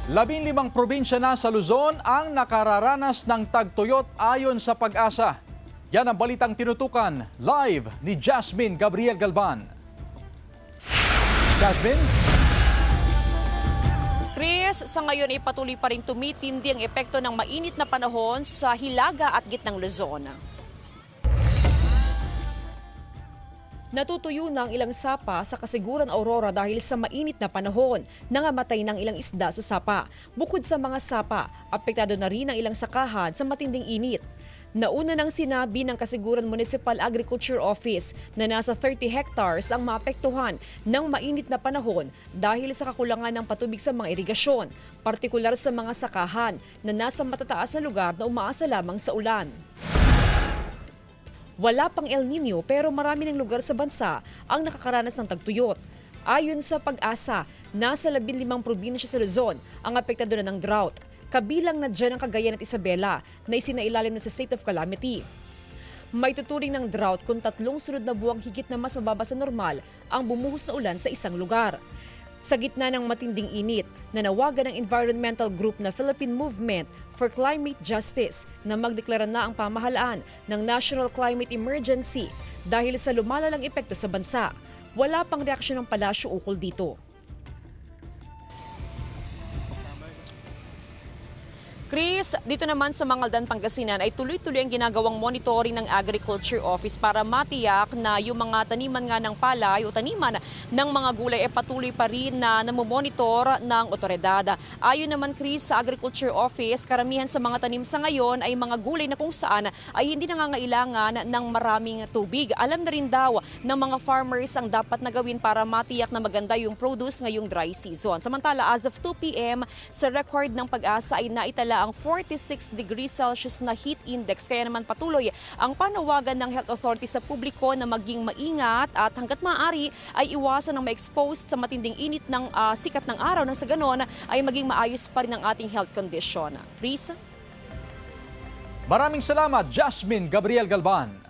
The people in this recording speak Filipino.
15 probinsya na sa Luzon ang nakararanas ng tagtuyot ayon sa Pag-asa. Yan ang balitang tinutukan live ni Jasmine Gabriel Galban. Jasmine? Chris, sa ngayon ay patuloy pa rin tumitindi ang epekto ng mainit na panahon sa Hilaga at gitnang Luzon. Natutuyo na ang ilang sapa sa Kasiguran Aurora dahil sa mainit na panahon. Nangamatay ng ilang isda sa sapa. Bukod sa mga sapa, apektado na rin ang ilang sakahan sa matinding init. Nauna nang sinabi ng Kasiguran Municipal Agriculture Office na nasa 30 hectares ang maapektuhan ng mainit na panahon dahil sa kakulangan ng patubig sa mga irigasyon, partikular sa mga sakahan na nasa matataas na lugar na umaasa lamang sa ulan. Wala pang El Nino pero marami ng lugar sa bansa ang nakakaranas ng tagtuyot. Ayon sa Pag-asa, nasa 15 probinsya sa Luzon ang apektado na ng drought. Kabilang na dyan ang Cagayan at Isabela na isinailalim na sa state of calamity. May tuturing ng drought kung 3 sunod na buwang higit na mas mababa sa normal ang bumuhos na ulan sa isang lugar. Sa gitna ng matinding init, nanawagan ng environmental group na Philippine Movement for Climate Justice na magdeklara na ang pamahalaan ng National Climate Emergency dahil sa lumalalang epekto sa bansa. Wala pang reaksyon ng palasyo ukol dito. Chris, dito naman sa Mangaldan, Pangasinan ay tuloy-tuloy ang ginagawang monitoring ng Agriculture Office para matiyak na yung mga taniman nga ng palay o taniman ng mga gulay ay patuloy pa rin na namomonitor ng otoridad. Ayon naman, Chris, sa Agriculture Office, karamihan sa mga tanim sa ngayon ay mga gulay na kung saan ay hindi nangangailangan ng maraming tubig. Alam na rin daw ng mga farmers ang dapat na gawin para matiyak na maganda yung produce ngayong dry season. Samantala, as of 2 p.m. sa record ng Pag-asa ay naitala ang 46 degrees Celsius na heat index. Kaya naman patuloy ang panawagan ng health authority sa publiko na maging maingat at hanggat maaari ay iwasan ng ma-expose sa matinding init ng sikat ng araw na sa ganon ay maging maayos pa rin ang ating health condition. Chris? Maraming salamat, Jasmine Gabriel Galban.